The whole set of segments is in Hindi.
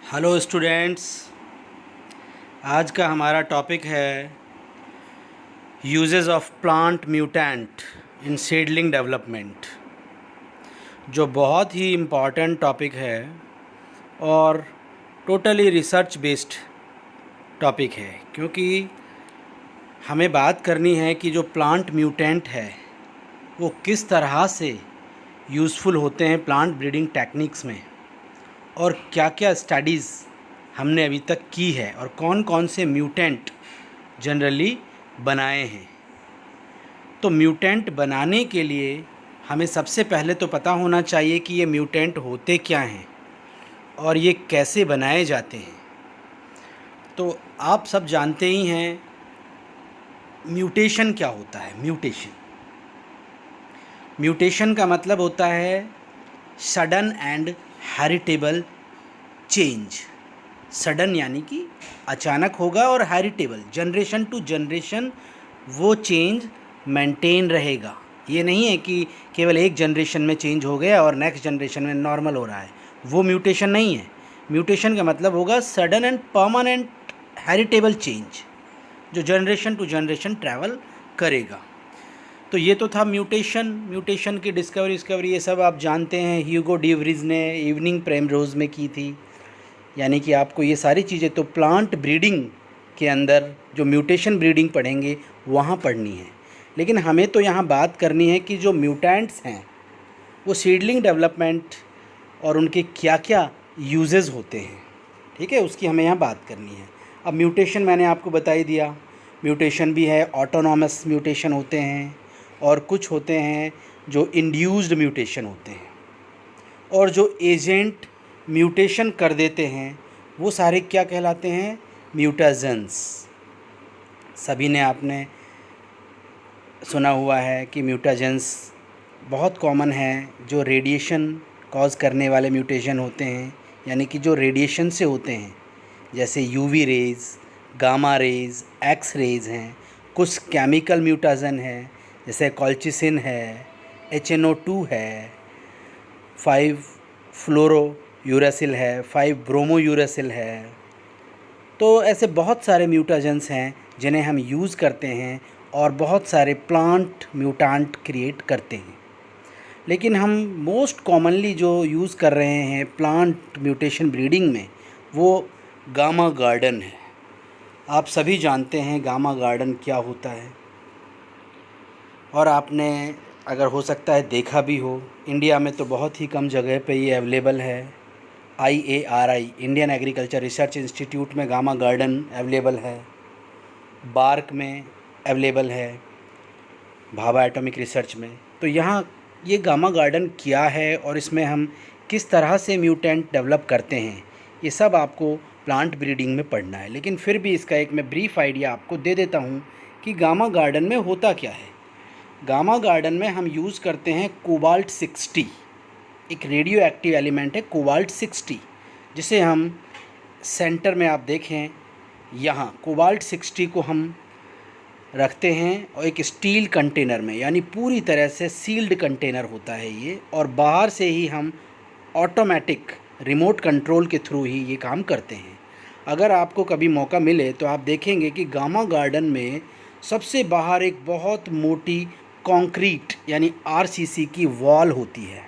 हेलो स्टूडेंट्स, आज का हमारा टॉपिक है uses of plant mutant in seedling development, जो बहुत ही इम्पॉर्टेंट टॉपिक है और टोटली रिसर्च बेस्ड टॉपिक है। क्योंकि हमें बात करनी है कि जो प्लांट म्यूटेंट है वो किस तरह से यूज़फुल होते हैं प्लांट ब्रीडिंग टेक्निक्स में, और क्या क्या स्टडीज़ हमने अभी तक की है और कौन कौन से म्यूटेंट जनरली बनाए हैं। तो म्यूटेंट बनाने के लिए हमें सबसे पहले तो पता होना चाहिए कि ये म्यूटेंट होते क्या हैं और ये कैसे बनाए जाते हैं। तो आप सब जानते ही हैं म्यूटेशन क्या होता है। म्यूटेशन का मतलब होता है sudden and heritable change. Sudden यानी कि अचानक होगा, और हेरिटेबल जनरेशन टू जनरेशन वो चेंज मेंटेन रहेगा। ये नहीं है कि केवल एक जनरेशन में चेंज हो गया और नेक्स्ट जनरेशन में नॉर्मल हो रहा है, वो म्यूटेशन नहीं है। म्यूटेशन का मतलब होगा sudden and permanent heritable change जो जनरेशन टू जनरेशन ट्रैवल करेगा। तो ये तो था म्यूटेशन की डिस्कवरी ये सब आप जानते हैं। ह्यूगो डी वरीज ने इवनिंग प्राइमरोज में की थी। यानी कि आपको ये सारी चीज़ें तो प्लांट ब्रीडिंग के अंदर जो म्यूटेशन ब्रीडिंग पढ़ेंगे वहाँ पढ़नी है। लेकिन हमें तो यहाँ बात करनी है कि जो म्यूटेंट्स हैं वो सीडलिंग डेवलपमेंट और उनके क्या क्या यूजेस होते हैं, ठीक है, उसकी हमें यहाँ बात करनी है। अब म्यूटेशन मैंने आपको बता ही दिया। म्यूटेशन भी है, ऑटोनॉमस म्यूटेशन होते हैं, और कुछ होते हैं जो इंड्यूस्ड म्यूटेशन होते हैं, और जो एजेंट म्यूटेशन कर देते हैं वो सारे क्या कहलाते हैं? म्यूटाजेंस। सभी ने आपने सुना हुआ है कि म्यूटाजेंस बहुत कॉमन है। जो रेडिएशन कॉज करने वाले म्यूटेशन होते हैं, यानी कि जो रेडिएशन से होते हैं, जैसे UV rays, gamma rays, X rays हैं। कुछ केमिकल म्यूटाजन है, जैसे कॉल्चिसिन है, HNO2 है, 5 फ्लोरो यूरेसिल है, 5 ब्रोमो यूरेसिल है। तो ऐसे बहुत सारे म्यूटाजेंस हैं जिन्हें हम यूज़ करते हैं और बहुत सारे प्लांट म्यूटेंट क्रिएट करते हैं। लेकिन हम मोस्ट कॉमनली जो यूज़ कर रहे हैं प्लांट म्यूटेशन ब्रीडिंग में वो गामा गार्डन है। आप सभी जानते हैं गामा गार्डन क्या होता है, और आपने अगर हो सकता है देखा भी हो। इंडिया में तो बहुत ही कम जगह पे ये अवेलेबल है। IARI Indian agriculture research institute में गामा गार्डन अवेलेबल है, बार्क में अवेलेबल है, भाभा एटॉमिक रिसर्च में। तो यहाँ ये गामा गार्डन क्या है और इसमें हम किस तरह से म्यूटेंट डेवलप करते हैं, ये सब आपको प्लांट ब्रीडिंग में पढ़ना है। लेकिन फिर भी इसका एक मैं ब्रीफ आइडिया आपको दे देता हूँ कि गामा गार्डन में होता क्या है। गामा गार्डन में हम यूज़ करते हैं कोबाल्ट 60। एक रेडियो एक्टिव एलिमेंट है कोबाल्ट 60, जिसे हम सेंटर में आप देखें यहाँ कोबाल्ट 60 को हम रखते हैं और एक स्टील कंटेनर में, यानी पूरी तरह से सील्ड कंटेनर होता है ये, और बाहर से ही हम ऑटोमेटिक रिमोट कंट्रोल के थ्रू ही ये काम करते हैं। अगर आपको कभी मौका मिले तो आप देखेंगे कि गामा गार्डन में सबसे बाहर एक बहुत मोटी कंक्रीट यानी RCC की वॉल होती है।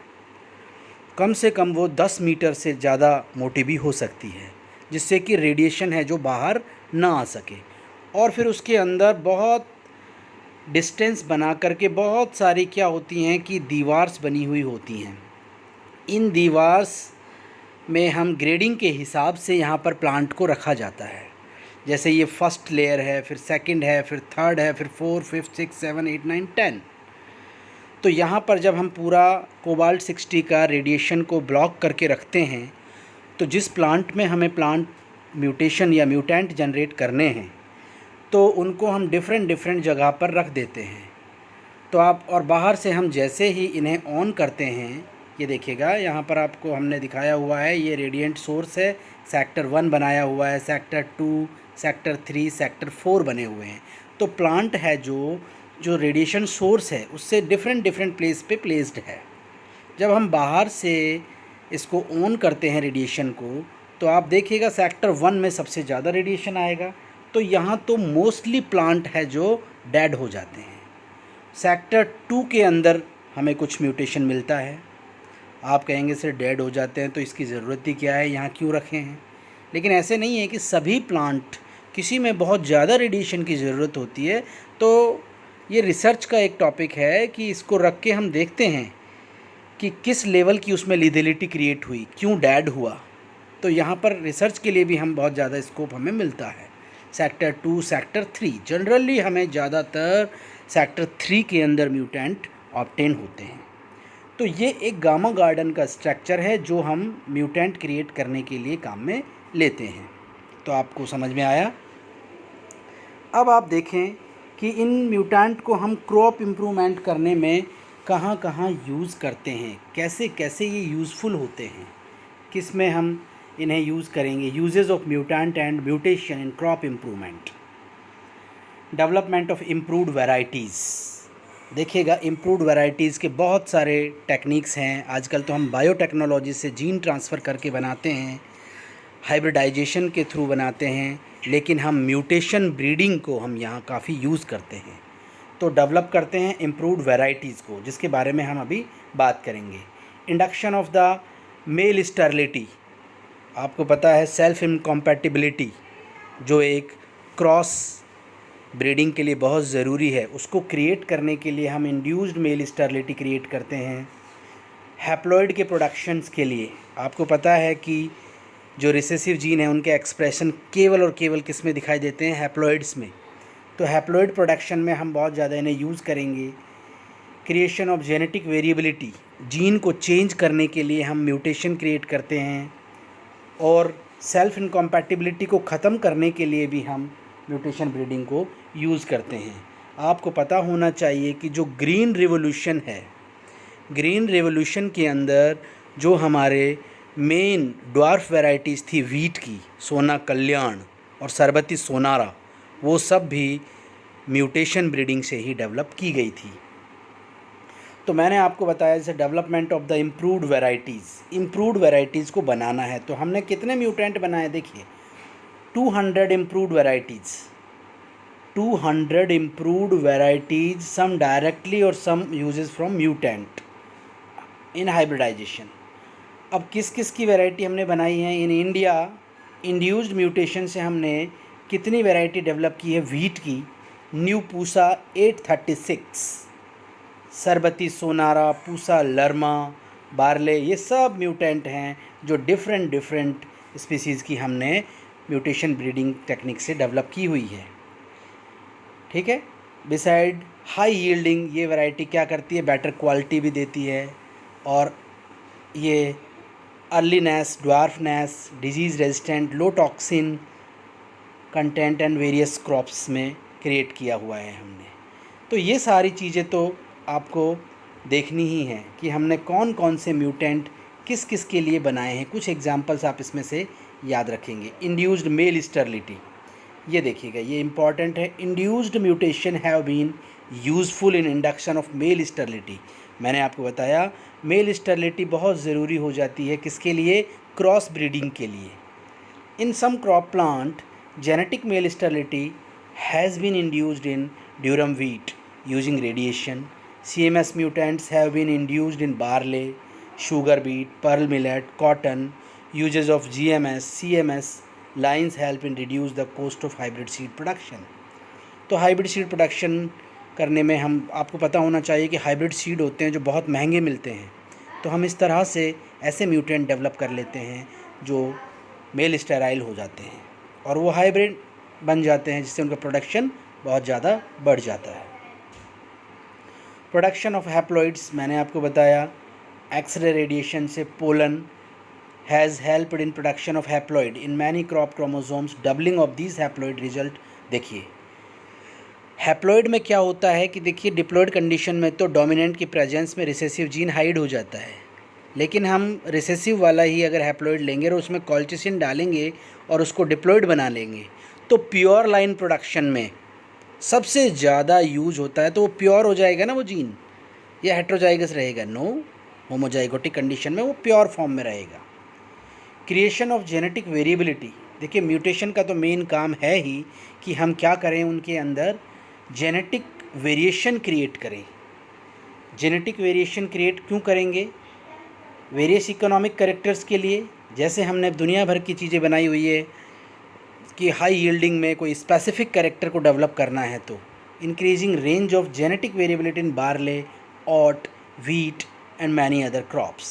कम से कम वो 10 मीटर से ज़्यादा मोटी भी हो सकती है, जिससे कि रेडिएशन है जो बाहर ना आ सके। और फिर उसके अंदर बहुत डिस्टेंस बना करके बहुत सारी क्या होती हैं कि दीवार्स बनी हुई होती हैं। इन दीवार्स में हम ग्रेडिंग के हिसाब से यहाँ पर प्लांट को रखा जाता है। जैसे ये फर्स्ट लेयर है, फिर सेकंड है, फिर थर्ड है, फिर 4, 5, 6, 7, 8, 9, 10। तो यहाँ पर जब हम पूरा कोबाल्ट 60 का रेडिएशन को ब्लॉक करके रखते हैं, तो जिस प्लांट में हमें प्लांट म्यूटेशन या म्यूटेंट जनरेट करने हैं तो उनको हम डिफरेंट जगह पर रख देते हैं। तो आप और बाहर से हम जैसे ही इन्हें ऑन करते हैं, ये देखिएगा यहाँ पर आपको हमने दिखाया हुआ है, ये रेडिएंट सोर्स है। सेक्टर 1 बनाया हुआ है, सेक्टर 2, सेक्टर 3, सेक्टर 4 बने हुए हैं। तो प्लांट है जो रेडिएशन सोर्स है उससे डिफरेंट प्लेस पे प्लेस्ड है। जब हम बाहर से इसको ऑन करते हैं रेडिएशन को, तो आप देखिएगा सेक्टर 1 में सबसे ज़्यादा रेडिएशन आएगा, तो यहाँ तो मोस्टली प्लांट है जो डेड हो जाते हैं। सेक्टर 2 के अंदर हमें कुछ म्यूटेशन मिलता है। आप कहेंगे सर डेड हो जाते हैं तो इसकी ज़रूरत ही क्या है, यहाँ क्यों रखे हैं? लेकिन ऐसे नहीं है कि सभी प्लांट, किसी में बहुत ज़्यादा रेडिएशन की ज़रूरत होती है। तो ये रिसर्च का एक टॉपिक है कि इसको रख के हम देखते हैं कि किस लेवल की उसमें लीथेलिटी क्रिएट हुई, क्यों डेड हुआ। तो यहाँ पर रिसर्च के लिए भी हम बहुत ज़्यादा स्कोप हमें मिलता है। सेक्टर 2, सेक्टर 3, जनरली हमें ज़्यादातर सेक्टर 3 के अंदर म्यूटेंट ऑब्टेन होते हैं। तो ये एक गामा गार्डन का स्ट्रक्चर है जो हम म्यूटेंट क्रिएट करने के लिए काम में लेते हैं। तो आपको समझ में आया? अब आप देखें कि इन म्यूटेंट को हम क्रॉप इम्प्रूवमेंट करने में कहाँ कहाँ यूज़ करते हैं, कैसे कैसे ये यूज़फुल होते हैं, किस में हम इन्हें यूज़ करेंगे। Uses of mutant and mutation in crop improvement. Development of improved varieties. देखिएगा, इम्प्रूव्ड वैरायटीज़ के बहुत सारे टेक्निक्स हैं। आजकल तो हम बायोटेक्नोलॉजी से जीन ट्रांसफ़र करके बनाते हैं, हाइब्रिडाइजेशन के थ्रू बनाते हैं, लेकिन हम म्यूटेशन ब्रीडिंग को हम यहाँ काफ़ी यूज़ करते हैं। तो डेवलप करते हैं इम्प्रूव्ड वैरायटीज़ को, जिसके बारे में हम अभी बात करेंगे। Induction of the male sterility. आपको पता है सेल्फ इनकम्पैटिबिलिटी जो एक क्रॉस ब्रीडिंग के लिए बहुत ज़रूरी है, उसको क्रिएट करने के लिए हम इंड्यूस्ड मेल स्टेरिलिटी क्रिएट करते हैं। हैप्लॉइड के प्रोडक्शंस के लिए आपको पता है कि जो रिसेसिव जीन है उनके एक्सप्रेशन केवल और केवल किस में दिखाई देते हैं, हैप्लॉइड्स में। तो हैप्लॉइड प्रोडक्शन में हम बहुत ज़्यादा इन्हें यूज़ करेंगे। Creation of genetic variability, gene को चेंज करने के लिए हम म्यूटेशन क्रिएट करते हैं, और सेल्फ इनकम्पैटिबिलिटी को ख़त्म करने के लिए भी हम म्यूटेशन ब्रीडिंग को यूज़ करते हैं। आपको पता होना चाहिए कि जो ग्रीन रिवॉल्यूशन है, ग्रीन रिवॉल्यूशन के अंदर जो हमारे मेन ड्वार्फ वैरायटीज़ थी वीट की, सोना कल्याण और सरबती सोनारा, वो सब भी म्यूटेशन ब्रीडिंग से ही डेवलप की गई थी। तो मैंने आपको बताया जैसे development of the improved varieties. Improved varieties को बनाना है तो हमने कितने म्यूटेंट बनाए, देखिए 200 improved varieties, 200 improved varieties, some directly और some uses from mutant in hybridization. अब किस किस की वैरायटी हमने बनाई है इन इंडिया? इंड्यूस्ड म्यूटेशन से हमने कितनी वैरायटी डेवलप की है वीट की? न्यू पूसा 836, सरबती सोनारा, पूसा लर्मा, बारले, ये सब म्यूटेंट हैं जो डिफरेंट स्पीसीज़ की हमने म्यूटेशन ब्रीडिंग टेक्निक से डेवलप की हुई है। ठीक है। बिसाइड हाई यील्डिंग, ये वैरायटी क्या करती है, बेटर क्वालिटी भी देती है, और ये earliness, dwarfness, disease resistant, low toxin content and various crops में क्रिएट किया हुआ है हमने। तो ये सारी चीज़ें तो आपको देखनी ही है कि हमने कौन कौन से म्यूटेंट किस किस के लिए बनाए हैं। कुछ एग्जांपल्स आप इसमें से याद रखेंगे। इंड्यूस्ड मेल स्टेरिलिटी, ये देखिएगा, ये इंपॉर्टेंट है। Induced mutation have been useful in induction of male sterility. मैंने आपको बताया मेल स्टेरिलिटी बहुत ज़रूरी हो जाती है किसके लिए, क्रॉस ब्रीडिंग के लिए। In some crop plant genetic male sterility has been induced in durum wheat using radiation. CMS mutants have been induced in barley, sugar beet, pearl millet, cotton. Uses of GMS, CMS lines help in reduce the cost of hybrid seed production. तो हाइब्रिड सीड प्रोडक्शन करने में हम, आपको पता होना चाहिए कि हाइब्रिड सीड होते हैं जो बहुत महंगे मिलते हैं। तो हम इस तरह से ऐसे म्यूटेंट डेवलप कर लेते हैं जो मेल स्टेराइल हो जाते हैं और वो हाइब्रिड बन जाते हैं, जिससे उनका प्रोडक्शन बहुत ज़्यादा बढ़ जाता है। प्रोडक्शन ऑफ हैप्लॉइड्स, मैंने आपको बताया एक्सरे रेडिएशन से pollen has helped in production of haploid in many crop chromosomes. Doubling of these haploid result. देखिए हैप्लॉइड में क्या होता है कि देखिए डिप्लॉइड कंडीशन में तो डोमिनेंट की प्रेजेंस में रिसेसिव जीन हाइड हो जाता है, लेकिन हम रिसेसिव वाला ही अगर हैप्लॉइड लेंगे और उसमें कॉल्चिसिन डालेंगे और उसको डिप्लॉइड बना लेंगे तो प्योर लाइन प्रोडक्शन में सबसे ज़्यादा यूज होता है। तो वो प्योर हो जाएगा ना वो जीन, या हेट्रोजाइगस रहेगा? नो, होमोजाइगोटिक कंडीशन में वो प्योर फॉर्म में रहेगा। Creation of genetic variability. देखिए म्यूटेशन का तो मेन काम है ही कि हम क्या करें, उनके अंदर जेनेटिक वेरिएशन क्रिएट करें। जेनेटिक वेरिएशन क्रिएट क्यों करेंगे? वेरियस इकोनॉमिक कैरेक्टर्स के लिए। जैसे हमने दुनिया भर की चीज़ें बनाई हुई है कि हाई यील्डिंग में कोई स्पेसिफिक कैरेक्टर को डेवलप करना है, तो increasing range of genetic variability in barley, oat, wheat and many other crops.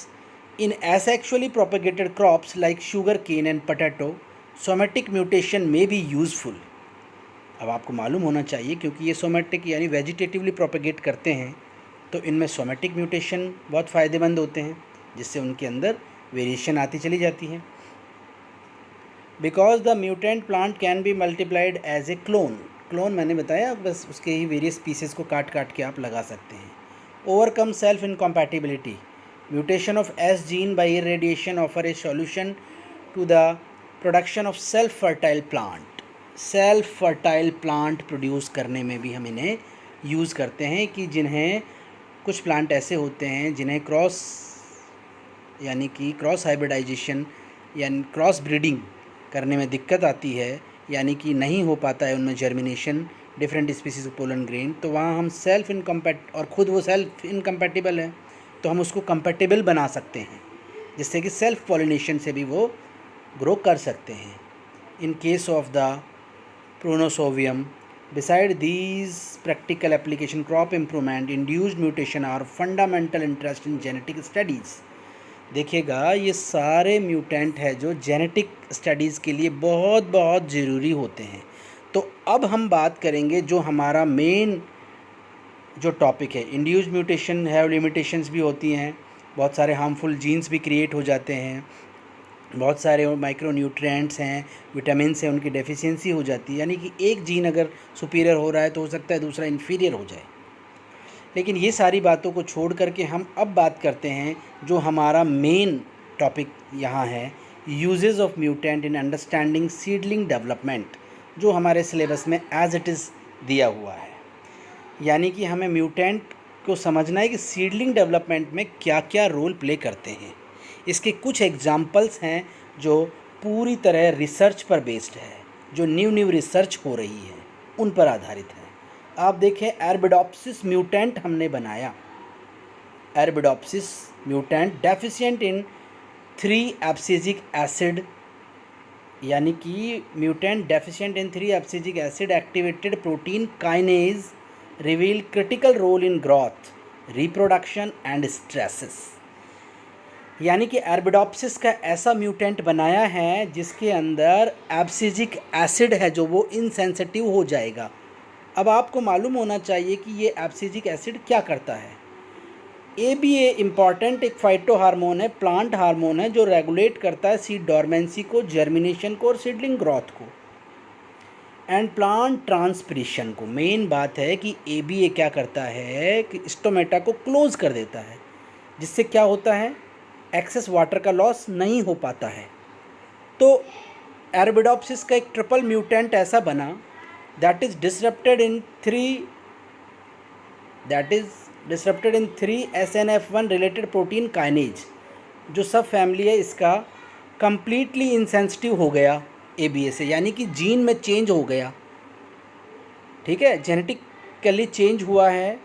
In asexually propagated crops like sugar cane and potato, somatic mutation may be useful. अब आपको मालूम होना चाहिए क्योंकि ये सोमेटिक यानी वेजिटेटिवली प्रोपेगेट करते हैं, तो इनमें सोमेटिक म्यूटेशन बहुत फ़ायदेमंद होते हैं, जिससे उनके अंदर वेरिएशन आती चली जाती है। Because the mutant plant can be multiplied as a clone. Clone मैंने बताया, बस उसके ही वेरियस पीसेस को काट काट के आप लगा सकते हैं। Overcome self-incompatibility. Mutation of S gene by irradiation offer a solution to the production of self-fertile plant. Self-fertile plant produce करने में भी हम इन्हें यूज़ करते हैं कि जिन्हें कुछ प्लांट ऐसे होते हैं जिन्हें क्रॉस यानी कि क्रॉस हाइब्रिडाइजेशन यानी क्रॉस ब्रीडिंग करने में दिक्कत आती है, यानी कि नहीं हो पाता है उनमें germination different species of pollen grain, तो वहाँ हम सेल्फ इनकम्पैट और ख़ुद वो सेल्फ इनकम्पैटिबल है तो हम उसको कंपैटिबल बना सकते हैं, जिससे कि सेल्फ पॉलिनेशन से भी वो ग्रो कर सकते हैं। इन केस ऑफ द प्रोनोसोवियम, besides these practical application, crop improvement, induced mutation are fundamental interest in genetic studies. देखिएगा ये सारे म्यूटेंट है जो जेनेटिक स्टडीज़ के लिए बहुत बहुत ज़रूरी होते हैं। तो अब हम बात करेंगे जो हमारा मेन जो टॉपिक है, इंड्यूस्ड म्यूटेशन है, लिमिटेशंस भी होती हैं, बहुत सारे हार्मफुल जीन्स भी क्रिएट हो जाते हैं, बहुत सारे माइक्रो न्यूट्रिएंट्स हैं, विटामिन्स हैं, उनकी डेफिशिएंसी हो जाती है, यानी कि एक जीन अगर सुपीरियर हो रहा है तो हो सकता है दूसरा इन्फीरियर हो जाए। लेकिन ये सारी बातों को छोड़ करके हम अब बात करते हैं जो हमारा मेन टॉपिक यहाँ है, uses of mutant in understanding seedling development, जो हमारे सिलेबस में एज इट इज़ दिया हुआ है। यानी कि हमें म्यूटेंट को समझना है कि सीडलिंग डेवलपमेंट में क्या क्या रोल प्ले करते हैं। इसके कुछ एग्जाम्पल्स हैं जो पूरी तरह रिसर्च पर बेस्ड है, जो न्यू रिसर्च हो रही है उन पर आधारित है। आप देखें अरबिडोप्सिस म्यूटेंट हमने बनाया, Arabidopsis mutant deficient in 3 abscisic acid, यानी कि mutant deficient in 3 abscisic acid activated protein kinase reveal critical role in growth, reproduction and stresses. यानी कि अरबिडोप्सिस का ऐसा म्यूटेंट बनाया है जिसके अंदर एब्सिजिक एसिड है जो वो इनसेंसिटिव हो जाएगा। अब आपको मालूम होना चाहिए कि ये एब्सिजिक एसिड क्या करता है। ABA इम्पॉर्टेंट एक फाइटो हार्मोन है, प्लांट हार्मोन है, जो रेगुलेट करता है सीड डॉर्मेंसी को, जर्मिनेशन को और सीडलिंग ग्रोथ को एंड प्लांट ट्रांसपिरेशन को। मेन बात है कि ABA क्या करता है कि स्टोमेटा को क्लोज कर देता है, जिससे क्या होता है, एक्सेस वाटर का लॉस नहीं हो पाता है। तो अरबिडोप्सिस का एक ट्रिपल म्यूटेंट ऐसा बना that is disrupted in 3 SNF1 related protein kinase, जो सब फैमिली है इसका completely insensitive हो गया ABA से, यानी कि जीन में चेंज हो गया, ठीक है, जेनेटिकली चेंज हुआ है।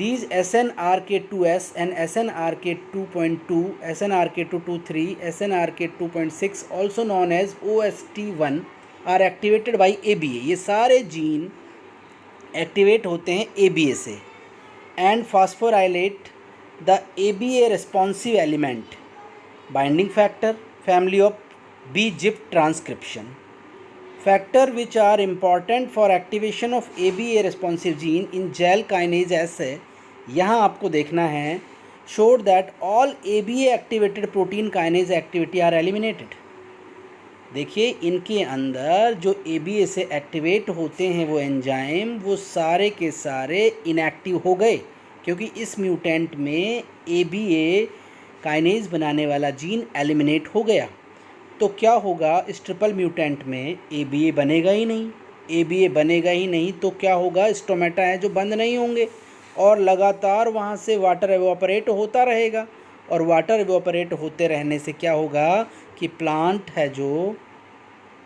These SNRK2S and SNRK2.2, SNRK223, SNRK2.6 also known as OST1 are activated by ABA। ये सारे जीन एक्टिवेट होते हैं ABA से and phosphorylate the ABA responsive element binding factor family of B-GIP transcription factor which are important for activation of ABA responsive gene in gel kinase ऐसे। यहाँ आपको देखना है showed that all ABA activated protein kinase activity are eliminated. देखिए इनके अंदर जो ABA से एक्टिवेट होते हैं वो एंजाइम, वो सारे के सारे इनएक्टिव हो गए, क्योंकि इस म्यूटेंट में ABA काइनेज बनाने वाला जीन एलिमिनेट हो गया। तो क्या होगा, इस ट्रिपल म्यूटेंट में ABA बनेगा ही नहीं। ABA बनेगा ही नहीं तो क्या होगा, स्टोमेटा है जो बंद नहीं होंगे और लगातार वहाँ से वाटर एवापोरेट होता रहेगा और वाटर इवेपोरेट होते रहने से क्या होगा कि प्लांट है जो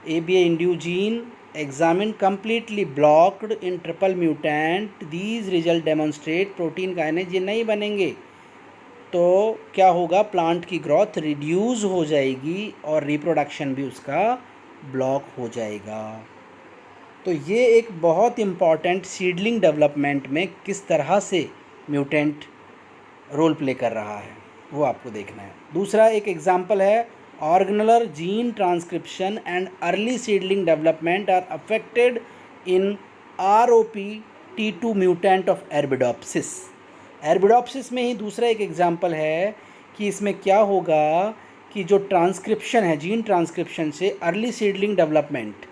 ABA induce gene examine completely blocked in triple mutant, these result demonstrate protein kinase ये नहीं बनेंगे तो क्या होगा, प्लांट की ग्रोथ रिड्यूस हो जाएगी और रिप्रोडक्शन भी उसका ब्लॉक हो जाएगा। तो ये एक बहुत इम्पॉर्टेंट सीडलिंग डेवलपमेंट में किस तरह से म्यूटेंट रोल प्ले कर रहा है वो आपको देखना है। दूसरा एक एग्जांपल है, organellar gene transcription and early seedling development are affected in ROPT2 mutant of Arabidopsis. Arabidopsis में ही दूसरा एक एग्जांपल है कि इसमें क्या होगा कि जो ट्रांसक्रिप्शन है, जीन ट्रांसक्रिप्शन से अर्ली सीडलिंग डेवलपमेंट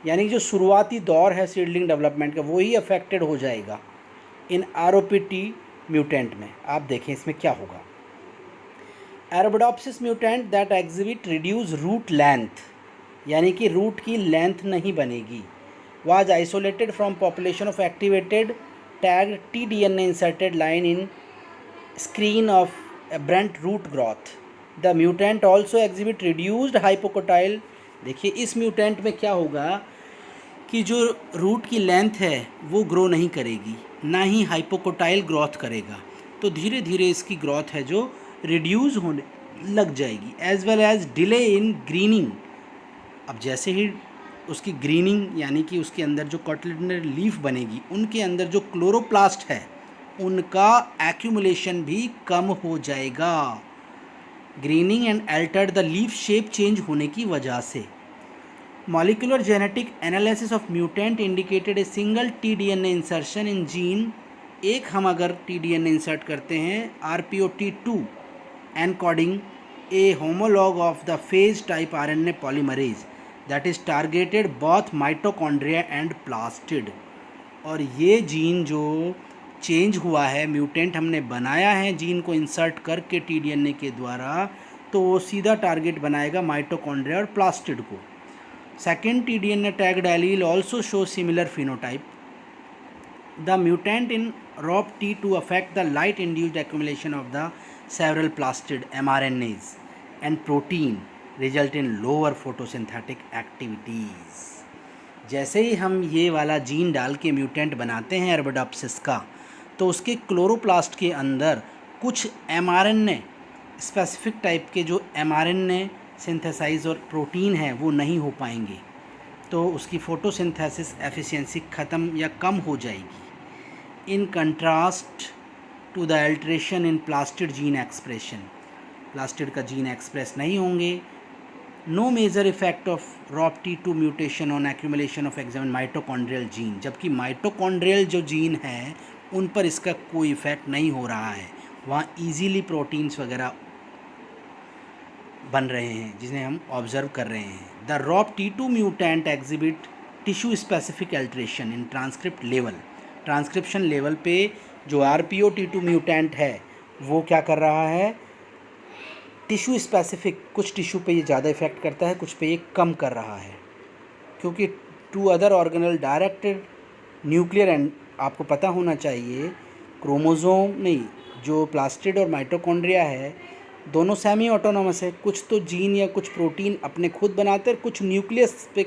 यानी जो शुरुआती दौर है सीडलिंग डेवलपमेंट का वो ही अफेक्टेड हो जाएगा इन ROPT म्यूटेंट में। आप देखें इसमें क्या होगा, Arabidopsis mutant that exhibit reduce root length यानी कि रूट की लेंथ नहीं बनेगी, was isolated from population of activated tagged tDNA inserted line in screen of aberrant root growth. The mutant also exhibit reduced hypocotyl. देखिए इस म्यूटेंट में क्या होगा कि जो रूट की लेंथ है वो ग्रो नहीं करेगी, ना ही हाइपोकोटाइल ग्रोथ करेगा, तो धीरे धीरे इसकी ग्रोथ है जो रिड्यूस होने लग जाएगी। As well as delay in greening. अब जैसे ही उसकी ग्रीनिंग यानी कि उसके अंदर जो कॉटिलिडनरी लीफ बनेगी उनके अंदर जो क्लोरोप्लास्ट है उनका एक्यूमुलेशन भी कम हो जाएगा, grinning and Altered the leaf shape change होने की वजह से। Molecular genetic analysis of mutant indicated a single tDNA insertion in gene. एक हम अगर tDNA इंसर्ट करते हैं RPOT2 encoding A homologue of the phase type RNA polymerase that is targeted both mitochondria and plastid. और ये जीन जो चेंज हुआ है, म्यूटेंट हमने बनाया है जीन को इंसर्ट करके tDNA के द्वारा, तो वो सीधा टारगेट बनाएगा माइटोकॉन्ड्रिया और प्लास्टिड को। Second tDNA tagged allele also shows similar phenotype. The mutant in ROPT2 affect the light-induced accumulation of the several plastid mRNAs and protein, result in lower photosynthetic activities. जैसे ही हम ये वाला जीन डाल के म्यूटेंट बनाते हैं एरबिडोप्सिस का, तो उसके क्लोरोप्लास्ट के अंदर कुछ mRNA स्पेसिफिक टाइप के जो mRNA सिंथेसाइज और प्रोटीन है वो नहीं हो पाएंगे, तो उसकी फ़ोटोसिंथेसिस एफिशिएंसी ख़त्म या कम हो जाएगी। In contrast to the alteration in plastid gene expression, plastid का जीन एक्सप्रेस नहीं होंगे। No major effect of ROPT2 mutation on accumulation of examine mitochondrial gene, जबकि माइटोकॉन्ड्रियल जो जीन है उन पर इसका कोई इफ़ेक्ट नहीं हो रहा है, वहाँ ईजीली प्रोटीन्स वगैरह बन रहे हैं जिन्हें हम ऑब्जर्व कर रहे हैं। The ROPT2 mutant exhibit tissue specific alteration in transcript level. Transcription level पे जो RPOT2 म्यूटेंट है वो क्या कर रहा है, टिश्यू स्पेसिफिक, कुछ टिश्यू पे ये ज़्यादा इफेक्ट करता है, कुछ पे ये कम कर रहा है, क्योंकि two other organelle directed nuclear and आपको पता होना चाहिए क्रोमोसोम नहीं, जो प्लास्टिड और माइटोकॉन्ड्रिया है दोनों सेमी ऑटोनोमस है। कुछ तो जीन या कुछ प्रोटीन अपने खुद बनाते हैं, कुछ न्यूक्लियस से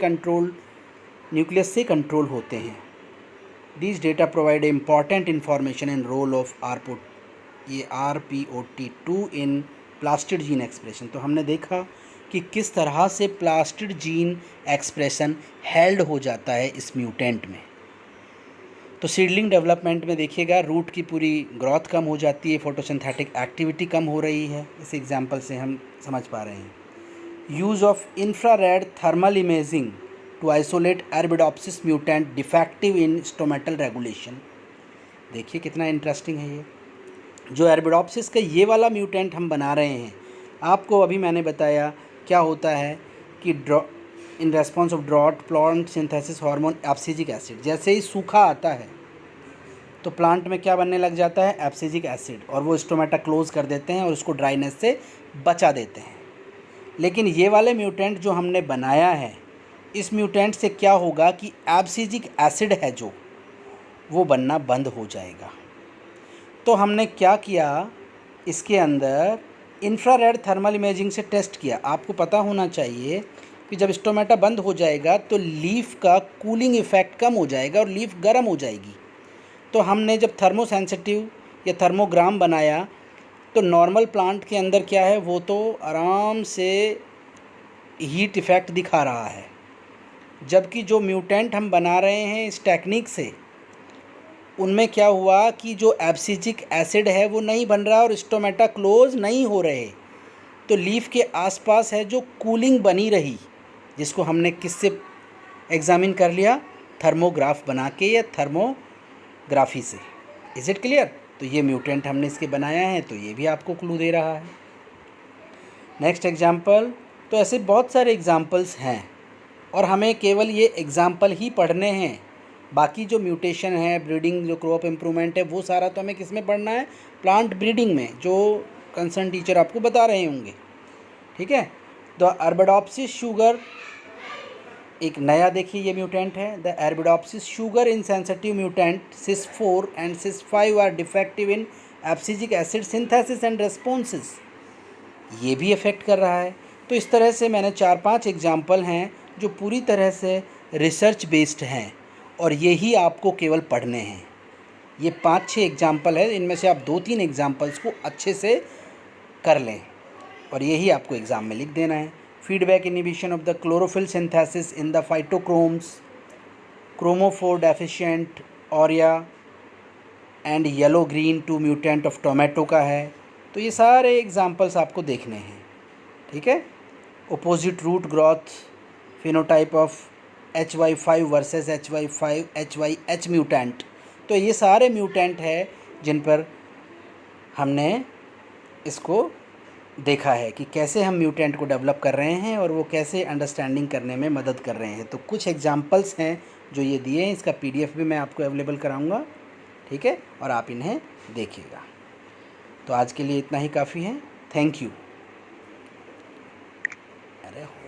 कंट्रोल होते हैं। This data provide important information in role of RPOT2 in plastid gene expression. तो हमने देखा कि किस तरह से प्लास्टिड जीन एक्सप्रेशन हेल्ड हो जाता है इस म्यूटेंट में। तो सीडलिंग डेवलपमेंट में देखिएगा रूट की पूरी ग्रोथ कम हो जाती है, फोटोसिंथेटिक एक्टिविटी कम हो रही है, इस एग्जांपल से हम समझ पा रहे हैं। Use of infrared thermal imaging to isolate Arabidopsis mutant defective in stomatal regulation. देखिए कितना इंटरेस्टिंग है ये। जो एरबिडोप्सिस का ये वाला म्यूटेंट हम बना रहे हैं, आपको अभी मैंने बताया क्या होता है कि in response of drought plant synthesis hormone abscisic acid, जैसे ही सूखा आता है तो प्लांट में क्या बनने लग जाता है, एब्सिजिक एसिड, और वो स्टोमेटा क्लोज कर देते हैं और उसको ड्राइनेस से बचा देते हैं। लेकिन ये वाले म्यूटेंट जो हमने बनाया है, इस म्यूटेंट से क्या होगा कि एब्सिजिक एसिड है जो वो बनना बंद हो जाएगा। तो हमने क्या किया, इसके अंदर इंफ्रारेड थर्मल इमेजिंग से टेस्ट किया। आपको पता होना चाहिए कि जब स्टोमेटा बंद हो जाएगा तो लीफ का कूलिंग इफ़ेक्ट कम हो जाएगा और लीफ गर्म हो जाएगी। तो हमने जब थर्मो सेंसिटिव या थर्मोग्राम बनाया तो नॉर्मल प्लांट के अंदर क्या है, वो तो आराम से हीट इफ़ेक्ट दिखा रहा है, जबकि जो म्यूटेंट हम बना रहे हैं इस टेक्निक से, उनमें क्या हुआ कि जो एब्सिजिक एसिड है वो नहीं बन रहा और स्टोमेटा क्लोज नहीं हो रहे। तो लीफ के आसपास है जो कूलिंग बनी रही, जिसको हमने किससे एग्ज़ामिन कर लिया, थर्मोग्राफ बना के या थर्मोग्राफी से। Is it clear? तो ये म्यूटेंट हमने इसके बनाया है, तो ये भी आपको क्लू दे रहा है। नेक्स्ट एग्जाम्पल, तो ऐसे बहुत सारे एग्जाम्पल्स हैं और हमें केवल ये एग्ज़ाम्पल ही पढ़ने हैं। बाकी जो म्यूटेशन है, ब्रीडिंग, जो क्रॉप इम्प्रूवमेंट है, वो सारा तो हमें किस में पढ़ना है, प्लांट ब्रीडिंग में, जो कंसर्न टीचर आपको बता रहे होंगे। ठीक है। द अरबिडोप्सिस शुगर, एक नया देखिए ये म्यूटेंट है, the Arabidopsis sugar insensitive mutant सिस4 एंड सिस5 are defective in abscisic acid synthesis and responses. ये भी अफेक्ट कर रहा है। तो इस तरह से मैंने 4-5 एग्जाम्पल हैं जो पूरी तरह से रिसर्च बेस्ड हैं और यही आपको केवल पढ़ने हैं। ये 5-6 एग्जाम्पल है, इनमें से आप 2-3 एग्जाम्पल्स को अच्छे से कर लें और यही आपको एग्ज़ाम में लिख देना है। Feedback inhibition of the chlorophyll synthesis in the phytochromes, chromophore deficient aurea and yellow green 2 mutant of tomato का है। तो ये सारे एग्जाम्पल्स आपको देखने हैं। ठीक है। Opposite root growth phenotype of HY5 versus HY5 mutant. तो ये सारे म्यूटेंट है जिन पर हमने इसको देखा है कि कैसे हम म्यूटेंट को डेवलप कर रहे हैं और वो कैसे अंडरस्टैंडिंग करने में मदद कर रहे हैं। तो कुछ एग्जाम्पल्स हैं जो ये दिए हैं, इसका PDF भी मैं आपको अवेलेबल कराऊंगा। ठीक है, और आप इन्हें देखिएगा। तो आज के लिए इतना ही काफ़ी है। Thank you. अरे